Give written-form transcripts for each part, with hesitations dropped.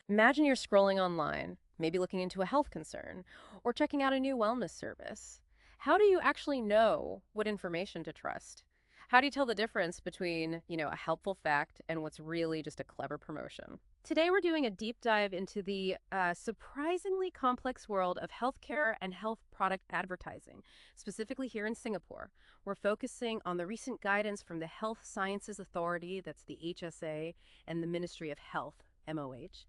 Imagine you're scrolling online, maybe looking into a health concern, or checking out a new wellness service. How do you actually know what information to trust? How do you tell the difference between, a helpful fact and what's really just a clever promotion? Today, we're doing a deep dive into the surprisingly complex world of healthcare and health product advertising, specifically here in Singapore. We're focusing on the recent guidance from the Health Sciences Authority, that's the HSA, and the Ministry of Health, MOH.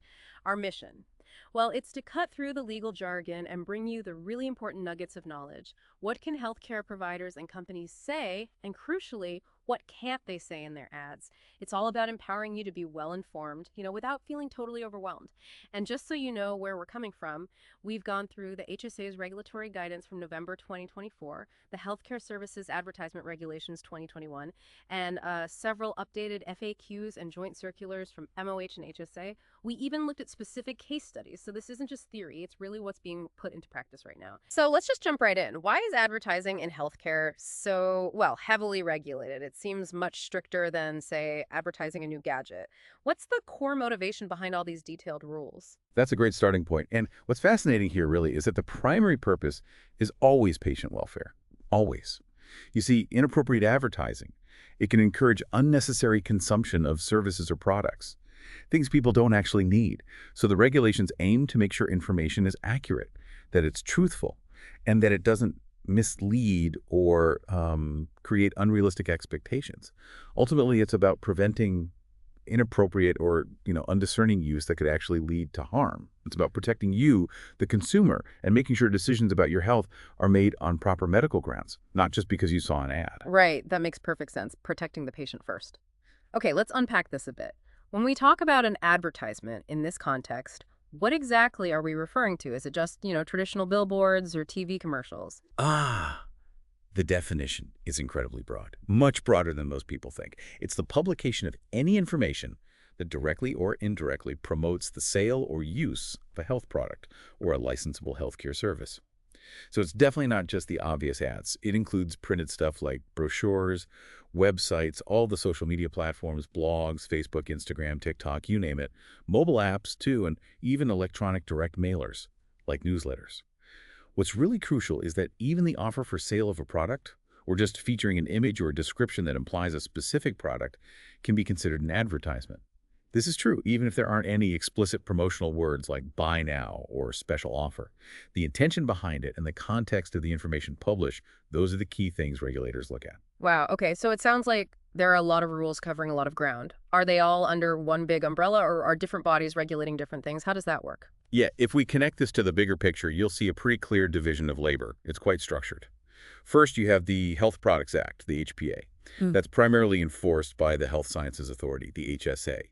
Our mission. Well, it's to cut through the legal jargon and bring you the really important nuggets of knowledge. What can healthcare providers and companies say? And crucially, what can't they say in their ads? It's all about empowering you to be well informed, without feeling totally overwhelmed. And just so you know where we're coming from, we've gone through the HSA's regulatory guidance from November 2024, the Healthcare Services Advertisement Regulations 2021, and several updated FAQs and joint circulars from MOH and HSA. We even looked at specific case studies. So this isn't just theory, it's really what's being put into practice right now. So let's just jump right in. Why is advertising in healthcare so, heavily regulated? It seems much stricter than, say, advertising a new gadget. What's the core motivation behind all these detailed rules? That's a great starting point. And what's fascinating here really is that the primary purpose is always patient welfare. Always. You see, inappropriate advertising, it can encourage unnecessary consumption of services or products, things people don't actually need. So the regulations aim to make sure information is accurate, that it's truthful, and that it doesn't mislead or create unrealistic expectations. Ultimately, it's about preventing inappropriate or undiscerning use that could actually lead to harm. It's about protecting you, the consumer, and making sure decisions about your health are made on proper medical grounds, not just because you saw an ad. Right, that makes perfect sense. Protecting the patient first. Okay, let's unpack this a bit. When we talk about an advertisement in this context, what exactly are we referring to? Is it just, traditional billboards or TV commercials? The definition is incredibly broad, much broader than most people think. It's the publication of any information that directly or indirectly promotes the sale or use of a health product or a licensable healthcare service. So it's definitely not just the obvious ads. It includes printed stuff like brochures, websites, all the social media platforms, blogs, Facebook, Instagram, TikTok, you name it, mobile apps too, and even electronic direct mailers like newsletters. What's really crucial is that even the offer for sale of a product, or just featuring an image or a description that implies a specific product, can be considered an advertisement. This is true even if there aren't any explicit promotional words like buy now or special offer. The intention behind it and the context of the information published, those are the key things regulators look at. Wow, okay, so it sounds like there are a lot of rules covering a lot of ground. Are they all under one big umbrella, or are different bodies regulating different things? How does that work? Yeah, if we connect this to the bigger picture, you'll see a pretty clear division of labor. It's quite structured. First, you have the Health Products Act, the HPA. That's primarily enforced by the Health Sciences Authority, the HSA.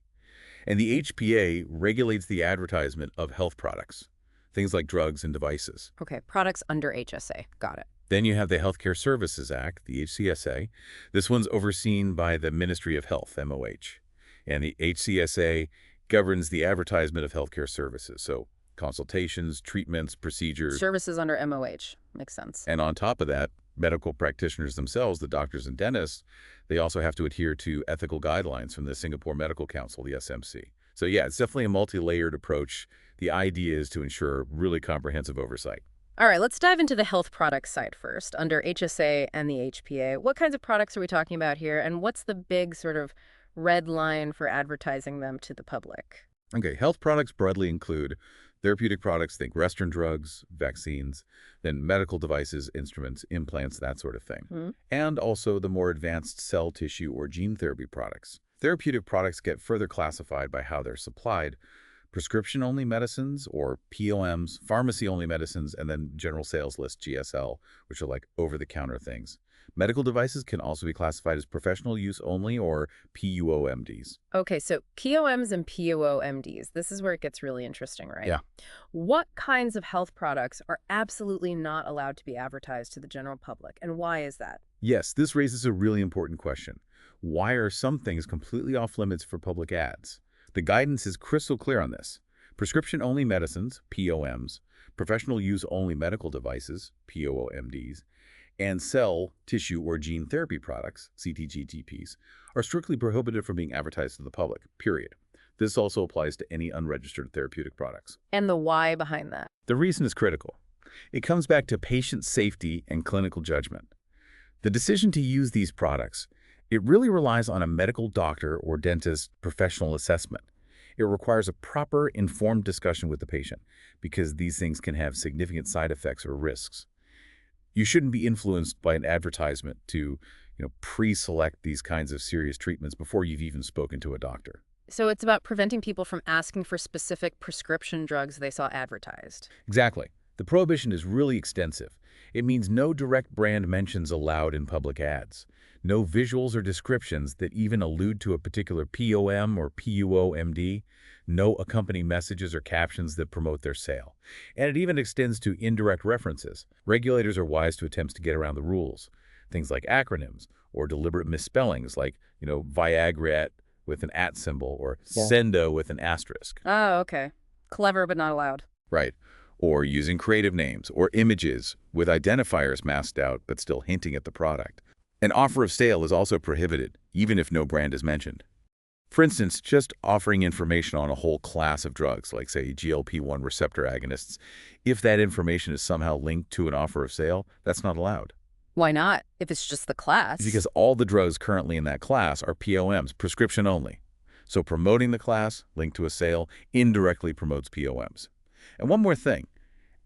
And the HPA regulates the advertisement of health products, things like drugs and devices. Okay, products under HSA. Got it. Then you have the Healthcare Services Act, the HCSA. This one's overseen by the Ministry of Health, MOH. And the HCSA governs the advertisement of healthcare services, so consultations, treatments, procedures. Services under MOH. Makes sense. And on top of that, medical practitioners themselves, the doctors and dentists, they also have to adhere to ethical guidelines from the Singapore Medical Council, the SMC. So yeah, it's definitely a multi-layered approach. The idea is to ensure really comprehensive oversight. All right, let's dive into the health products side first, under HSA and the HPA. What kinds of products are we talking about here, and what's the big sort of red line for advertising them to the public? Okay, health products broadly include therapeutic products, think Western drugs, vaccines, then medical devices, instruments, implants, that sort of thing. And also the more advanced cell tissue or gene therapy products. Therapeutic products get further classified by how they're supplied. Prescription-only medicines, or POMs, pharmacy-only medicines, and then general sales list, GSL, which are like over-the-counter things. Medical devices can also be classified as professional use only, or PUOMDs. Okay, so POMs and PUOMDs, this is where it gets really interesting, right? Yeah. What kinds of health products are absolutely not allowed to be advertised to the general public, and why is that? Yes, this raises a really important question. Why are some things completely off limits for public ads? The guidance is crystal clear on this. Prescription-only medicines, POMs, professional use only medical devices, POMDs, and cell, tissue, or gene therapy products, CTGTPs, are strictly prohibited from being advertised to the public, period. This also applies to any unregistered therapeutic products. And the why behind that. The reason is critical. It comes back to patient safety and clinical judgment. The decision to use these products, it really relies on a medical doctor or dentist professional assessment. It requires a proper, informed discussion with the patient because these things can have significant side effects or risks. You shouldn't be influenced by an advertisement to, pre-select these kinds of serious treatments before you've even spoken to a doctor. So it's about preventing people from asking for specific prescription drugs they saw advertised. Exactly. The prohibition is really extensive. It means no direct brand mentions allowed in public ads, no visuals or descriptions that even allude to a particular POM or PUOMD, no accompanying messages or captions that promote their sale. And it even extends to indirect references. Regulators are wise to attempts to get around the rules. Things like acronyms or deliberate misspellings like, Viagra with an at symbol or Sendo with an asterisk. Oh, okay. Clever but not allowed. Right. Or using creative names or images with identifiers masked out but still hinting at the product. An offer of sale is also prohibited, even if no brand is mentioned. For instance, just offering information on a whole class of drugs, like, say, GLP-1 receptor agonists, if that information is somehow linked to an offer of sale, that's not allowed. Why not, if it's just the class? Because all the drugs currently in that class are POMs, prescription only. So promoting the class, linked to a sale, indirectly promotes POMs. And one more thing.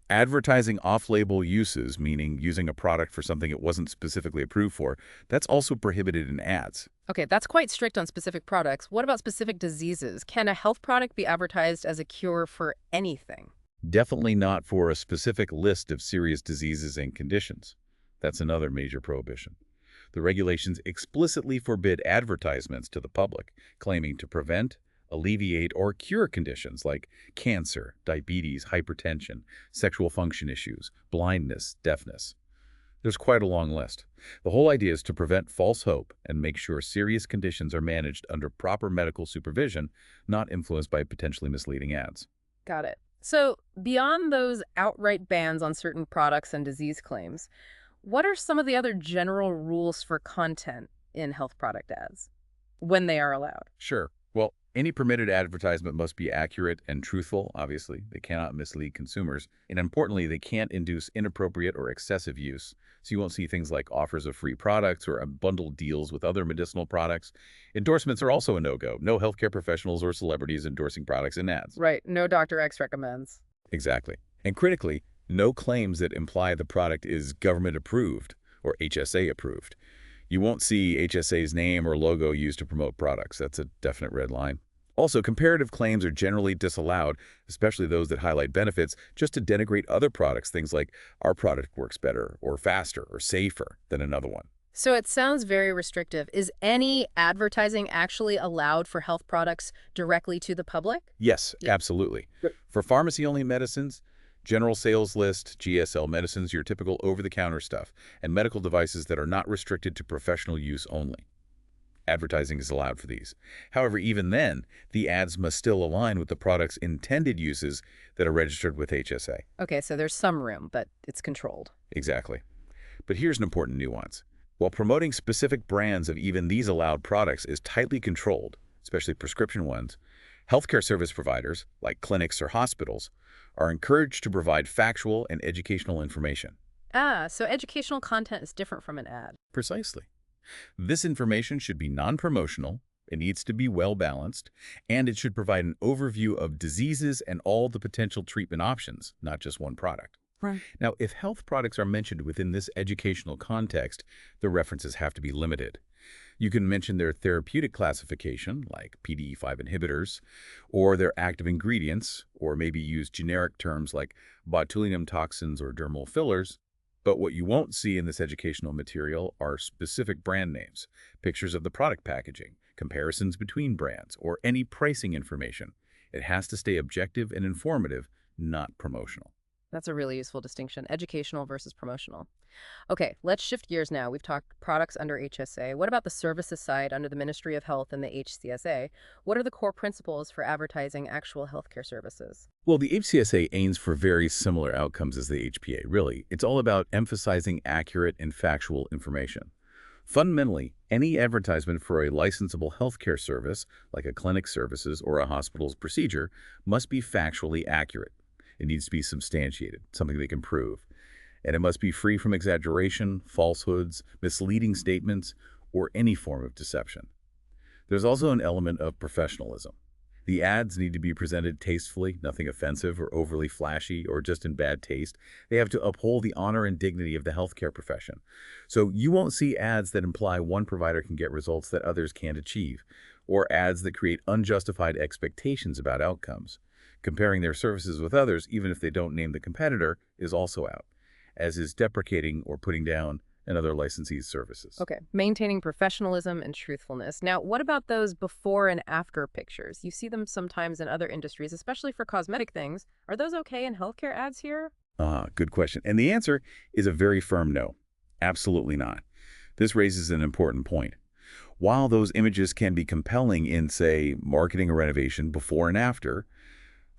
Advertising off-label uses, meaning using a product for something it wasn't specifically approved for, that's also prohibited in ads. Okay, that's quite strict on specific products. What about specific diseases? Can a health product be advertised as a cure for anything? Definitely not for a specific list of serious diseases and conditions. That's another major prohibition. The regulations explicitly forbid advertisements to the public, claiming to prevent, alleviate, or cure conditions like cancer, diabetes, hypertension, sexual function issues, blindness, deafness. There's quite a long list. The whole idea is to prevent false hope and make sure serious conditions are managed under proper medical supervision, not influenced by potentially misleading ads. Got it. So beyond those outright bans on certain products and disease claims, what are some of the other general rules for content in health product ads when they are allowed? Sure. Well, any permitted advertisement must be accurate and truthful, obviously. They cannot mislead consumers. And importantly, they can't induce inappropriate or excessive use. So you won't see things like offers of free products or bundled deals with other medicinal products. Endorsements are also a no-go. No healthcare professionals or celebrities endorsing products in ads. Right. No Dr. X recommends. Exactly. And critically, no claims that imply the product is government approved or HSA approved. You won't see HSA's name or logo used to promote products. That's a definite red line. Also, comparative claims are generally disallowed, especially those that highlight benefits, just to denigrate other products, things like our product works better or faster or safer than another one. So it sounds very restrictive. Is any advertising actually allowed for health products directly to the public? Yes, absolutely. For pharmacy-only medicines, general sales list, GSL medicines, your typical over-the-counter stuff, and medical devices that are not restricted to professional use only. Advertising is allowed for these. However, even then, the ads must still align with the product's intended uses that are registered with HSA. Okay, so there's some room, but it's controlled. Exactly. But here's an important nuance. While promoting specific brands of even these allowed products is tightly controlled, especially prescription ones, healthcare service providers, like clinics or hospitals, are encouraged to provide factual and educational information. Ah, so educational content is different from an ad. Precisely. This information should be non-promotional, it needs to be well-balanced, and it should provide an overview of diseases and all the potential treatment options, not just one product. Right. Now, if health products are mentioned within this educational context, the references have to be limited. You can mention their therapeutic classification, like PDE5 inhibitors, or their active ingredients, or maybe use generic terms like botulinum toxins or dermal fillers. But what you won't see in this educational material are specific brand names, pictures of the product packaging, comparisons between brands, or any pricing information. It has to stay objective and informative, not promotional. That's a really useful distinction, educational versus promotional. Okay, let's shift gears now. We've talked products under HSA. What about the services side under the Ministry of Health and the HCSA? What are the core principles for advertising actual healthcare services? Well, the HCSA aims for very similar outcomes as the HPA, really. It's all about emphasizing accurate and factual information. Fundamentally, any advertisement for a licensable healthcare service, like a clinic's services or a hospital's procedure, must be factually accurate. It needs to be substantiated, something they can prove. And it must be free from exaggeration, falsehoods, misleading statements, or any form of deception. There's also an element of professionalism. The ads need to be presented tastefully, nothing offensive or overly flashy or just in bad taste. They have to uphold the honor and dignity of the healthcare profession. So you won't see ads that imply one provider can get results that others can't achieve, or ads that create unjustified expectations about outcomes. Comparing their services with others, even if they don't name the competitor, is also out, as is deprecating or putting down another licensee's services. Okay, maintaining professionalism and truthfulness. Now, what about those before and after pictures? You see them sometimes in other industries, especially for cosmetic things. Are those okay in healthcare ads here? Good question. And the answer is a very firm no. Absolutely not. This raises an important point. While those images can be compelling in, say, marketing a renovation before and after,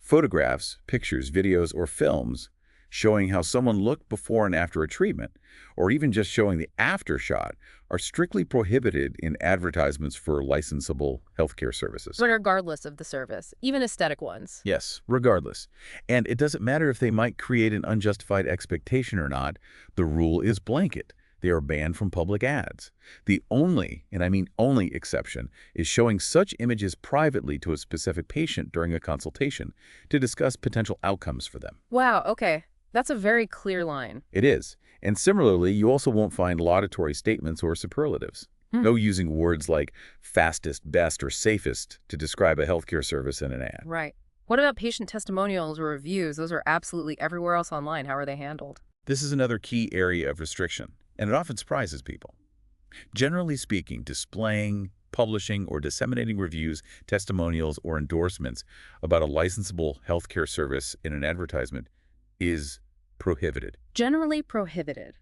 photographs, pictures, videos, or films showing how someone looked before and after a treatment, or even just showing the after shot, are strictly prohibited in advertisements for licensable healthcare services. Regardless of the service, even aesthetic ones. Yes, regardless. And it doesn't matter if they might create an unjustified expectation or not, the rule is blanket. They are banned from public ads. The only, and I mean only, exception is showing such images privately to a specific patient during a consultation to discuss potential outcomes for them. Wow, okay. That's a very clear line. It is. And similarly, you also won't find laudatory statements or superlatives. No using words like fastest, best, or safest to describe a healthcare service in an ad. Right. What about patient testimonials or reviews? Those are absolutely everywhere else online. How are they handled? This is another key area of restriction, and it often surprises people. Generally speaking, displaying, publishing, or disseminating reviews, testimonials, or endorsements about a licensable healthcare service in an advertisement is prohibited. Generally prohibited.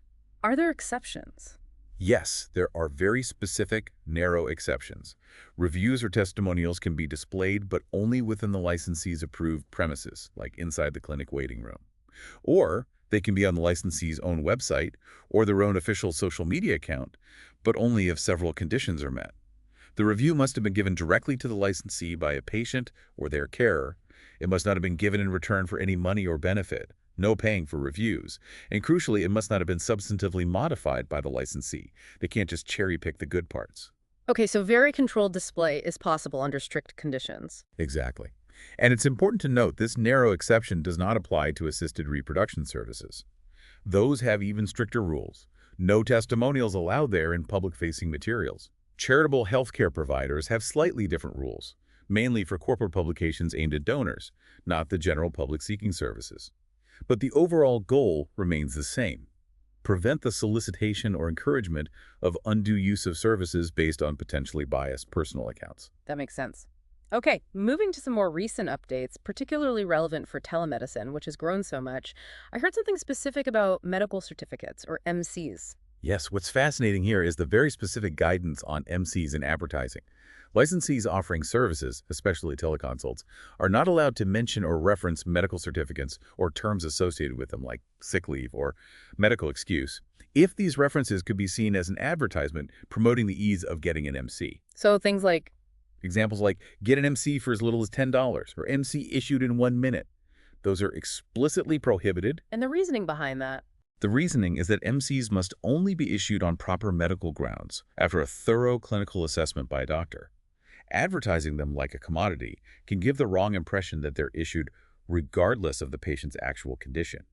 Are there exceptions? Yes, there are very specific, narrow exceptions. Reviews or testimonials can be displayed, but only within the licensee's approved premises, like inside the clinic waiting room. Or they can be on the licensee's own website or their own official social media account, but only if several conditions are met. The review must have been given directly to the licensee by a patient or their carer. It must not have been given in return for any money or benefit. No paying for reviews. And crucially, it must not have been substantively modified by the licensee. They can't just cherry-pick the good parts. Okay, so very controlled display is possible under strict conditions. Exactly. And it's important to note this narrow exception does not apply to assisted reproduction services. Those have even stricter rules. No testimonials allowed there in public-facing materials. Charitable healthcare providers have slightly different rules, mainly for corporate publications aimed at donors, not the general public seeking services. But the overall goal remains the same. Prevent the solicitation or encouragement of undue use of services based on potentially biased personal accounts. That makes sense. Okay, moving to some more recent updates, particularly relevant for telemedicine, which has grown so much. I heard something specific about medical certificates, or MCs. Yes, what's fascinating here is the very specific guidance on MCs in advertising. Licensees offering services, especially teleconsults, are not allowed to mention or reference medical certificates or terms associated with them like sick leave or medical excuse, if these references could be seen as an advertisement promoting the ease of getting an MC. So things like, Examples like get an MC for as little as $10 or MC issued in 1 minute. Those are explicitly prohibited. and the reasoning behind that. The reasoning is that MCs must only be issued on proper medical grounds after a thorough clinical assessment by a doctor. Advertising them like a commodity can give the wrong impression that they're issued regardless of the patient's actual condition.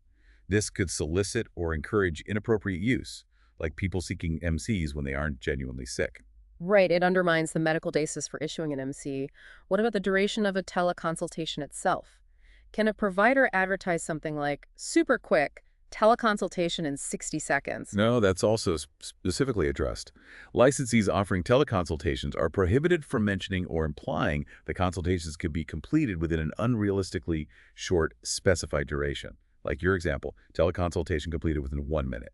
This could solicit or encourage inappropriate use, like people seeking MCs when they aren't genuinely sick. Right, it undermines the medical basis for issuing an MC. What about the duration of a teleconsultation itself? Can a provider advertise something like, super quick, teleconsultation in 60 seconds? No, that's also specifically addressed. Licensees offering teleconsultations are prohibited from mentioning or implying the consultations could be completed within an unrealistically short specified duration. Like your example, teleconsultation completed within 1 minute.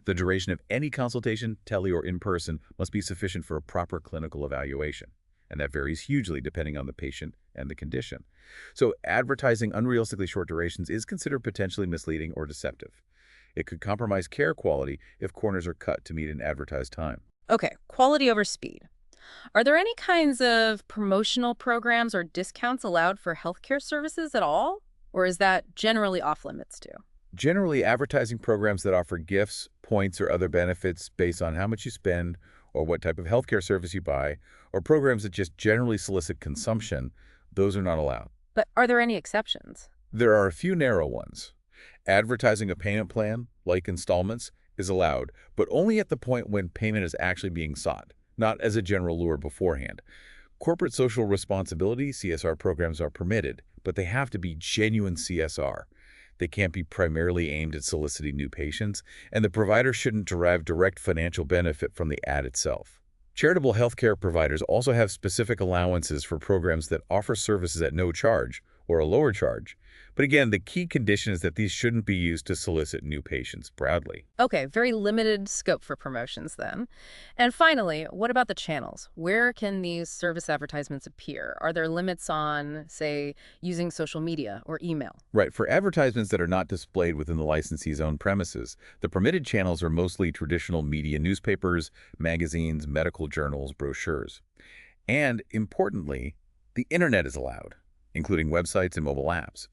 The duration of any consultation, tele or in person, must be sufficient for a proper clinical evaluation. And that varies hugely depending on the patient and the condition. So advertising unrealistically short durations is considered potentially misleading or deceptive. It could compromise care quality if corners are cut to meet an advertised time. Okay, quality over speed. Are there any kinds of promotional programs or discounts allowed for healthcare services at all? Or is that generally off limits too? Generally, advertising programs that offer gifts, points, or other benefits based on how much you spend or what type of healthcare service you buy, or programs that just generally solicit consumption, those are not allowed. But are there any exceptions? There are a few narrow ones. Advertising a payment plan, like installments, is allowed, but only at the point when payment is actually being sought, not as a general lure beforehand. Corporate social responsibility (CSR) programs are permitted, but they have to be genuine CSR. They can't be primarily aimed at soliciting new patients, and the provider shouldn't derive direct financial benefit from the ad itself. Charitable healthcare providers also have specific allowances for programs that offer services at no charge or a lower charge. But again, the key condition is that these shouldn't be used to solicit new patients broadly. Okay, very limited scope for promotions then. And finally, what about the channels? Where can these service advertisements appear? Are there limits on, say, using social media or email? Right, for advertisements that are not displayed within the licensee's own premises, the permitted channels are mostly traditional media newspapers, magazines, medical journals, brochures. And importantly, the internet is allowed, including websites and mobile apps.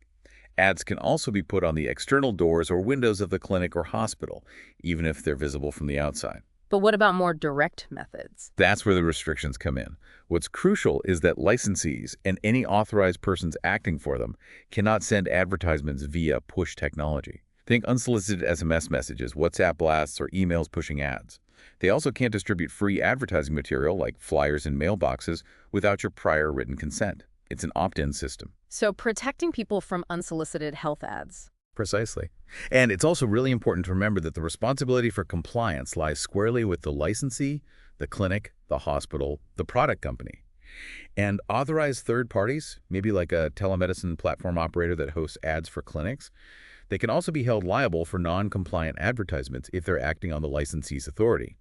Ads can also be put on the external doors or windows of the clinic or hospital, even if they're visible from the outside. But what about more direct methods? That's where the restrictions come in. What's crucial is that licensees and any authorized persons acting for them cannot send advertisements via push technology. Think unsolicited SMS messages, WhatsApp blasts, or emails pushing ads. They also can't distribute free advertising material like flyers in mailboxes without your prior written consent. It's an opt-in system. So protecting people from unsolicited health ads. Precisely. And it's also really important to remember that the responsibility for compliance lies squarely with the licensee, the clinic, the hospital, the product company. And authorized third parties, maybe like a telemedicine platform operator that hosts ads for clinics, they can also be held liable for non-compliant advertisements if they're acting on the licensee's authority.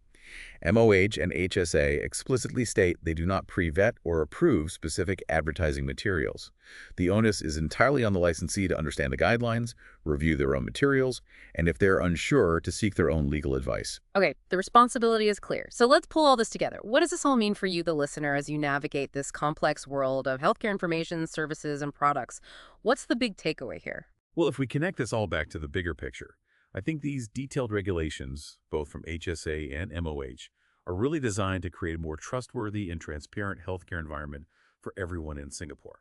MOH and HSA explicitly state they do not pre-vet or approve specific advertising materials. The onus is entirely on the licensee to understand the guidelines, review their own materials, and if they're unsure, to seek their own legal advice. Okay, the responsibility is clear. So let's pull all this together. What does this all mean for you, the listener, as you navigate this complex world of healthcare information, services, and products? What's the big takeaway here? Well, if we connect this all back to the bigger picture, I think these detailed regulations, both from HSA and MOH, are really designed to create a more trustworthy and transparent healthcare environment for everyone in Singapore.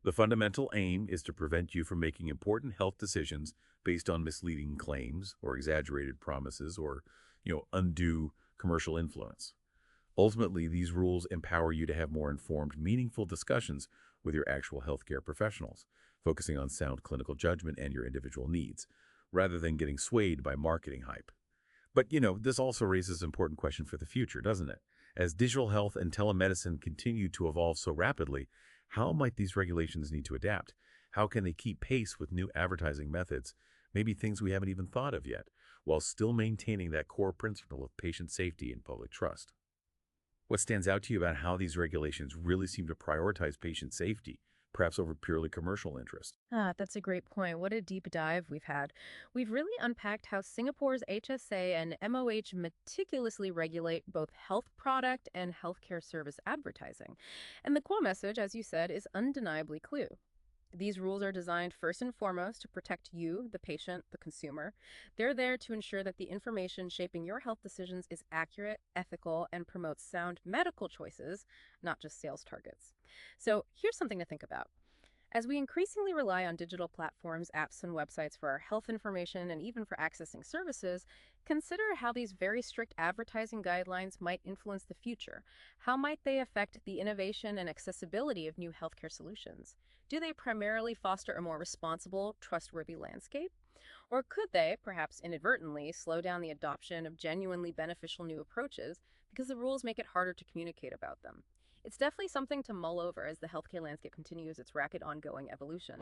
The fundamental aim is to prevent you from making important health decisions based on misleading claims or exaggerated promises or, undue commercial influence. Ultimately, these rules empower you to have more informed, meaningful discussions with your actual healthcare professionals, focusing on sound clinical judgment and your individual needs, rather than getting swayed by marketing hype. But, this also raises an important question for the future, doesn't it? As digital health and telemedicine continue to evolve so rapidly, how might these regulations need to adapt? How can they keep pace with new advertising methods, maybe things we haven't even thought of yet, while still maintaining that core principle of patient safety and public trust? What stands out to you about how these regulations really seem to prioritize patient safety, perhaps over purely commercial interest? That's a great point. What a deep dive we've had. We've really unpacked how Singapore's HSA and MOH meticulously regulate both health product and healthcare service advertising. And the core message, as you said, is undeniably clear. These rules are designed first and foremost to protect you, the patient, the consumer. They're there to ensure that the information shaping your health decisions is accurate, ethical, and promotes sound medical choices, not just sales targets. So here's something to think about. As we increasingly rely on digital platforms, apps, and websites for our health information and even for accessing services, consider how these very strict advertising guidelines might influence the future. How might they affect the innovation and accessibility of new healthcare solutions? Do they primarily foster a more responsible, trustworthy landscape? Or could they, perhaps inadvertently, slow down the adoption of genuinely beneficial new approaches because the rules make it harder to communicate about them? It's definitely something to mull over as the healthcare landscape continues its rapid ongoing evolution.